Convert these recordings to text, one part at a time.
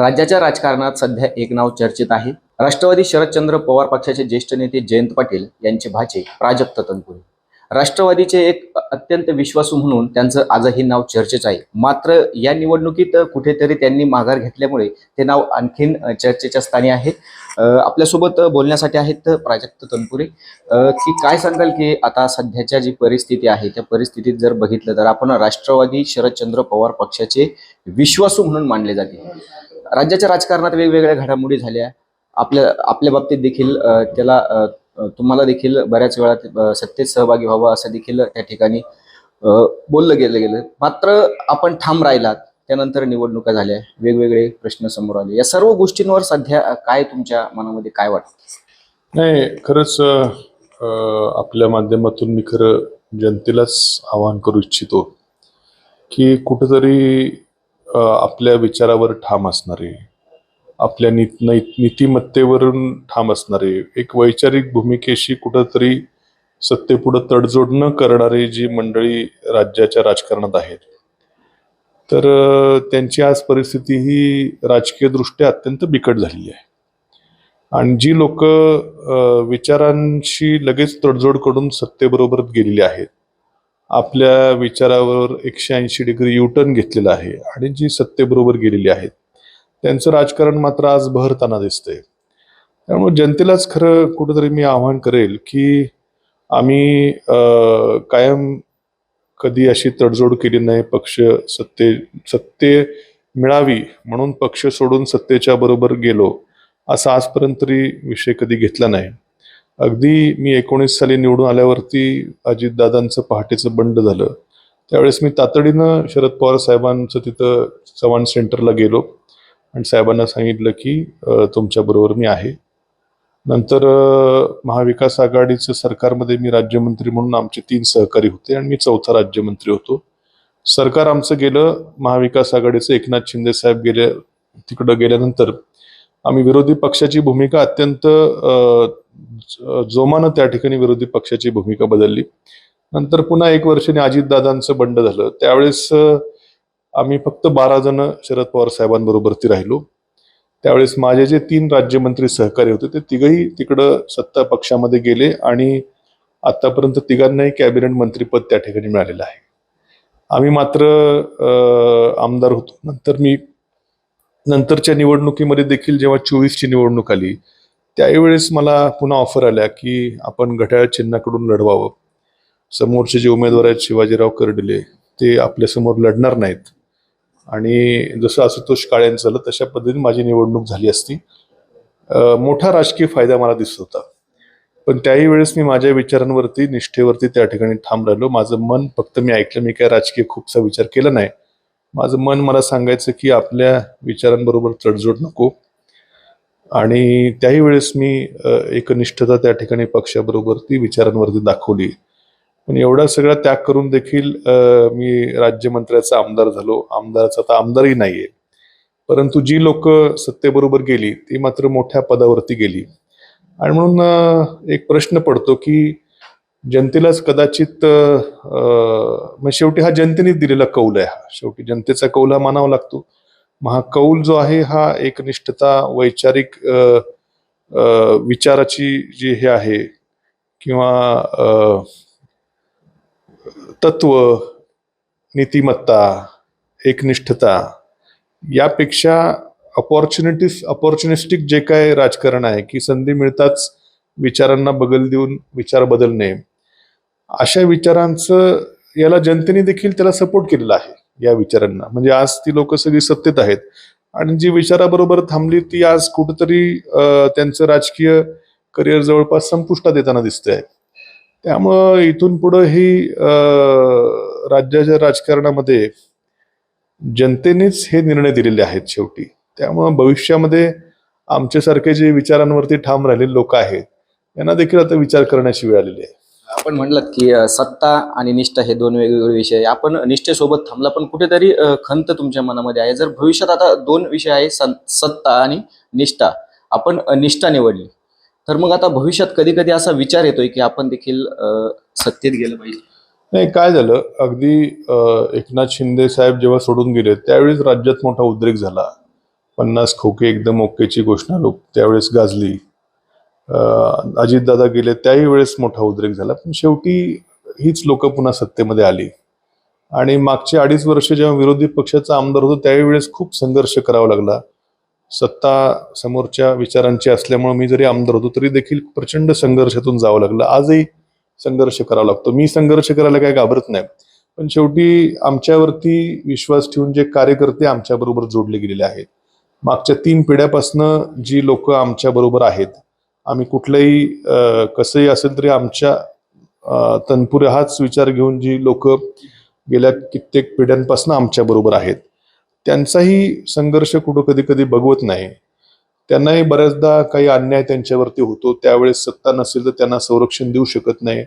राज्याच्या राजकारणात सध्या एक नाव चर्चेत आहे. राष्ट्रवादी शरदचंद्र पवार पक्षाचे ज्येष्ठ नेते जयंत पाटील यांचे भाचे प्राजक्त तनपुरे. राष्ट्रवादीचे एक अत्यंत विश्वासू म्हणून त्यांचं आजही नाव चर्चेत आहे. मात्र या निवडणुकीत कुठेतरी त्यांनी माघार घेतल्यामुळे ते नाव आणखीन चर्चेच्या स्थानी आहे. आपल्यासोबत बोलण्यासाठी आहेत प्राजक्त तनपुरे. की काय सांगाल की आता सध्याच्या जी परिस्थिती आहे त्या परिस्थितीत जर बघितलं तर आपण राष्ट्रवादी शरदचंद्र पवार पक्षाचे विश्वासू म्हणून मानले जाते. राज्याच्या राजकारणात वेगवेगळ्या घडामोडी झाल्या. आपल्या आपल्या बाबतीत देखील तुम्हाला देखील बऱ्याच वेळा सत्तेत सहभागी व्हावं असं देखील त्या ठिकाणी बोललं गेलं. मात्र आपण ठाम राहिलात. त्यानंतर निवडणुका झाल्या, वेगवेगळे प्रश्न समोर आले. या सर्व गोष्टींवर सध्या काय तुमच्या मनामध्ये काय वाटतं? नाही, खरंच आपल्या माध्यमातून मी खरं जनतेलाच आवाहन करू इच्छितो की कुठेतरी आपल्या विचारावर ठाम असणारे, आपल्या नीतिमत्तेवरून ठाम असणारे, एक वैचारिक भूमिकेशी कुठंतरी सत्तेपुढं तडजोड न करणारी जी मंडळी राज्याच्या राजकारणात आहेत, तर त्यांची आज परिस्थिती ही राजकीय दृष्ट्या अत्यंत बिकट झालेली आहे. आणि जी लोक विचारांशी लगेच तडजोड करून सत्तेबरोबर गेलेली आहेत, आपल्या विचारावर 180 डिग्री युटर्न घेतलेला आहे आणि जी सत्तेबरोबर गेलेली आहेत, त्यांचं राजकारण मात्र आज बहरताना दिसतंय. त्यामुळे जनतेलाच खरं कुठंतरी मी आवाहन करेल की आम्ही कायम कधी अशी तडजोड केली नाही. पक्ष सत्ते मिळावी म्हणून पक्ष सोडून सत्तेच्या बरोबर गेलो असा आजपर्यंत तरी विषय कधी घेतला नाही. अगदी मी 19 साली निवडून आल्यावरती अजितदादांचं पहाटेचं बंड झालं, त्यावेळेस मी तातडीनं शरद पवार साहेबांचं तिथं चव्हाण सेंटरला गेलो आणि साहेबांना सांगितलं की तुमच्याबरोबर मी आहे. नंतर महाविकास आघाडीचं सरकारमध्ये मी राज्यमंत्री म्हणून आमचे 3 सहकारी होते आणि मी 4था राज्यमंत्री होतो. सरकार आमचं गेलं, महाविकास आघाडीचं एकनाथ शिंदे साहेब तिकडं गेल्यानंतर आम्ही विरोधी पक्षाची भूमिका अत्यंत जोमानं त्या ठिकाणी विरोधी पक्षाची भूमिका बदलली. नंतर पुन्हा 1 वर्षाने अजितदादांचं बंड झालं, त्यावेळेस आम्ही फक्त 12 जण शरद पवार साहेबांबरोबरती राहिलो. त्यावेळेस माझे जे 3 राज्यमंत्री सहकारी होते ते तिघही तिकडं सत्ता पक्षामध्ये गेले आणि आतापर्यंत तिघांनाही कॅबिनेट मंत्रीपद त्या ठिकाणी मिळालेलं आहे. आम्ही मात्र आमदार होतो. नंतरच्या निवडणुकीमध्ये देखील जेव्हा 24ची निवडणूक आली, त्यावेळेस मला पुन्हा ऑफर आल्या की आपण घड्याळ चिन्हाकडून लढवावं. समोरचे जे उमेदवार आहेत शिवाजीराव कर्डिले, ते आपल्यासमोर लढणार नाहीत आणि जसं आशुतोष काळेंचं झालं तशा पद्धतीने माझी निवडणूक झाली असती. मोठा राजकीय फायदा मला दिसत होता. पण त्याही वेळेस मी माझ्या विचारांवरती, निष्ठेवरती त्या ठिकाणी ठाम राहिलो. माझं मन फक्त मी ऐकलं, मी काय राजकीय खूपसा विचार केला नाही. माझं मन मला सांगायचं की आपल्या विचारांबरोबर तडजोड नको, आणि त्याही वेळेस मी एकनिष्ठता त्या ठिकाणी पक्षाबरोबर विचारांवरती दाखवली. पण एवढा सगळा त्याग करून देखील मी राज्यमंत्र्याचा आमदार झालो. आमदाराचा आता आमदारही नाहीये, परंतु जी लोक सत्तेबरोबर गेली ती मात्र मोठ्या पदावरती गेली. आणि म्हणून एक प्रश्न पडतो की जनतेलाच कदाचित शेवटी हा जनतेने दिलेला कौल आहे. शेवटी जनतेचा कौल हा मानावा लागतो. हा कौल जो आहे हा एकनिष्ठता, वैचारिक विचाराची जी हे आहे किंवा तत्व, नीतिमत्ता, एकनिष्ठता यापेक्षा अपॉर्च्युनिस्टिक जे काय राजकारण आहे की संधी मिळताच विचारांना बगल देऊन विचार बदलणे, अशा विचारांचं याला जनतेने देखील त्याला सपोर्ट केलेला आहे. या विचारांना म्हणजे आज ती लोक सगळी सत्तेत आहेत आणि जी विचाराबरोबर थांबली ती आज कुठेतरी त्यांचं राजकीय करिअर जवळपास संपुष्टात येताना दिसतंय. त्यामुळं इथून पुढं ही राज्याच्या राजकारणामध्ये जनतेनेच हे निर्णय दिलेले आहेत शेवटी. त्यामुळं भविष्यामध्ये आमच्यासारखे जे विचारांवरती ठाम राहिलेले लोक आहेत यांना देखील आता विचार करण्याची वेळ आलेली आहे. आपण म्हणलात की सत्ता आणि निष्ठा हे 2 वेगवेगळे विषय आहे. आपण निष्ठेसोबत थांबला, पण कुठेतरी खंत तुमच्या मनामध्ये आहे. जर भविष्यात आता 2 विषय आहे, सत्ता आणि निष्ठा, आपण निष्ठा निवडली, तर मग आता भविष्यात कधी कधी असा विचार येतोय की आपण देखील सत्तेत गेलं पाहिजे. नाही, काय झालं, अगदी एकनाथ शिंदे साहेब जेव्हा सोडून गेले त्यावेळेस राज्यात मोठा उद्रेक झाला. 50 खोके एकदम ओकेची घोषणा लोक त्यावेळेस गाजली. अजितदादा गेले त्याही वेळेस मोठा उद्रेक झाला. पण शेवटी हीच लोक पुन्हा सत्तेमध्ये आली आणि मागचे 2.5 वर्ष जेव्हा विरोधी पक्षाचा आमदार होतो त्याही वेळेस खूप संघर्ष करावा लागला. सत्ता समोरच्या विचारांची असल्यामुळे मी जरी आमदार होतो तरी देखील प्रचंड संघर्षातून जावं लागलं. आजही संघर्ष करावा लागतो. मी संघर्ष करायला काही घाबरत नाही. पण शेवटी आमच्यावरती विश्वास ठेवून जे कार्यकर्ते आमच्या बरोबर जोडले गेलेले आहेत, मागच्या 3 पिढ्यापासनं जी लोक आमच्या बरोबर आहेत, आम्ही कुठलंही कसंही असेल तरी आमच्या तनपुरे हाच विचार घेऊन जी लोक गेल्या कित्येक पिढ्यांपासून आमच्या बरोबर आहेत, त्यांचाही संघर्ष कुठं कधी कधी बघवत नाही. त्यांनाही बऱ्याचदा काही अन्याय त्यांच्यावरती होतो. त्यावेळेस सत्ता नसेल तर त्यांना संरक्षण देऊ शकत नाही.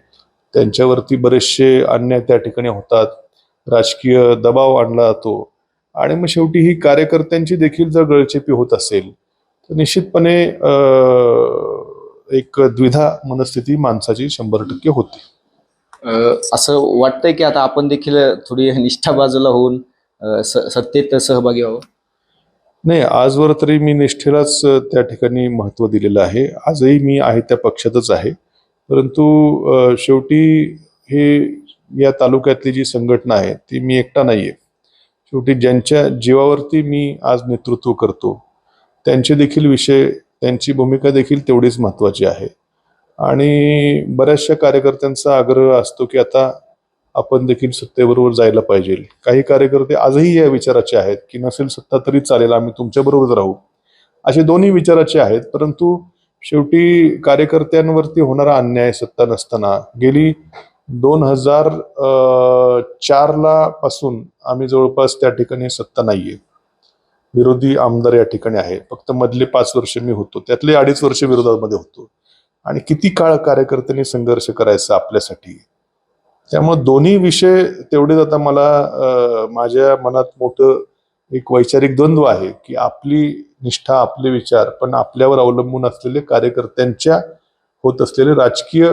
त्यांच्यावरती बरेचसे अन्याय त्या ठिकाणी होतात. राजकीय दबाव आणला जातो आणि मग शेवटी ही कार्यकर्त्यांची देखील जर गळचेपी होत असेल तर निश्चितपणे एक द्विधा मनस्थिती माणसाची 100% होते. असं वाटतंय की आता आपण देखील थोडी निष्ठा बाजूला होऊन सत्तेत सहभागी व्हावं? नाही, आजवर तरी मी निष्ठेलाच त्या ठिकाणी महत्त्व दिलेलं आहे. आजही मी आहे त्या पक्षातच आहे. परंतु शेवटी हे या तालुक्यातली जी संघटना आहे ती मी एकटा नाहीये. शेवटी ज्यांच्या जीवावरती मी आज नेतृत्व करतो त्यांचे देखील विषय, त्यांची भूमिका देखील तेवढीच महत्त्वाची आहे. आणि बऱ्याचशा कार्यकर्त्यांचा आग्रह असतो की आता आपण देखील सत्तेबरोबर जायला पाहिजे. काही कार्यकर्ते आजही या विचाराचे आहेत की नसेल सत्ता तरी चालेल, आम्ही तुमच्याबरोबरच राहू, असे दोन्ही विचाराचे आहेत. परंतु शेवटी कार्यकर्त्यांवरती होणारा अन्याय सत्ता नसताना गेली 2004 पासून आम्ही जवळपास त्या ठिकाणी सत्ता नाहीये. विरोधी आमदार या ठिकाणी आहे. फक्त मधले 5 वर्ष मी होतो, त्यातले 2.5 वर्ष विरोधामध्ये होतो. आणि किती काळ कार्यकर्त्यांनी संघर्ष करायचा आपल्यासाठी. त्यामुळे दोन्ही विषय तेवढेच आता मला माझ्या मनात मोठं एक वैचारिक द्वंद्व आहे की आपली निष्ठा, आपले विचार, पण आपल्यावर अवलंबून असलेले कार्यकर्त्यांच्या होत असलेले राजकीय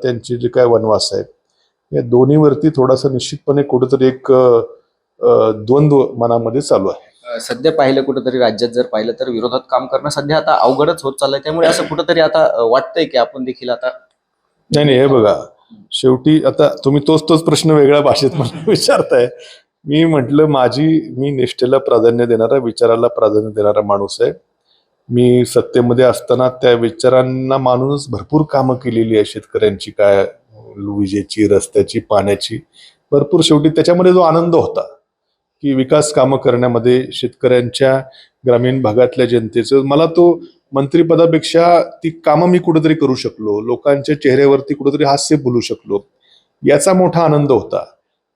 त्यांचे जे काय वनवास आहेत, या दोन्हीवरती थोडासा निश्चितपणे कुठेतरी एक द्वंद्व मनामध्ये चालू आहे. सध्या पाहिलं कुठंतरी राज्यात जर पाहिलं तर विरोधात काम करणं सध्या आता अवघडच होत चाललंय. त्यामुळे असं कुठंतरी आता वाटतंय की आपण देखील आता नाही, हे बघा, शेवटी आता तुम्ही तोच प्रश्न वेगळ्या भाषेत मला विचारताय. मी म्हटलं मी निष्ठेला प्राधान्य देणारा, विचाराला प्राधान्य देणारा माणूस आहे. मी सत्तेमध्ये असताना त्या विचारांना मानूनच भरपूर कामं केलेली आहे. शेतकऱ्यांची काय, विजेची, रस्त्याची, पाण्याची, भरपूर. शेवटी त्याच्यामध्ये जो आनंद होता की विकास कामं करण्यामध्ये शेतकऱ्यांच्या, ग्रामीण भागातल्या जनतेचं, मला तो मंत्रिपदापेक्षा ती कामं मी कुठेतरी करू शकलो, लोकांच्या चेहऱ्यावरती कुठेतरी हास्य बोलू शकलो, याचा मोठा आनंद होता.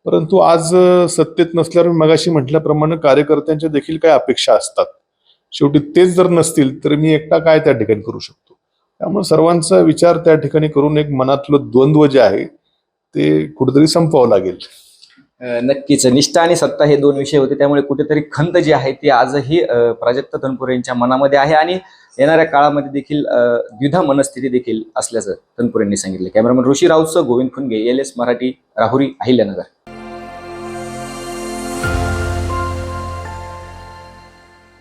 परंतु आज सत्तेत नसल्यावर मगाशी म्हटल्याप्रमाणे कार्यकर्त्यांच्या देखील काय अपेक्षा असतात. शेवटी तेच जर नसतील तर मी एकटा काय त्या ठिकाणी करू शकतो. त्यामुळे सर्वांचा विचार त्या ठिकाणी करून एक मनातलं द्वंद्व जे आहे ते कुठेतरी संपवावं लागेल. नक्कीच निष्ठा आणि सत्ता हे 2 विषय होते. त्यामुळे कुठेतरी खंत जी आहे ती आजही प्राजक्त तनपुरे यांच्या मनामध्ये आहे आणि येणाऱ्या काळामध्ये देखील द्विधा मनस्थिती देखील असल्याचं तनपुरेंनी सांगितलं. कॅमेरामन ऋषी राऊतसह गोविंद खुनगे, LS मराठी, राहुरी, अहिल्यानगर.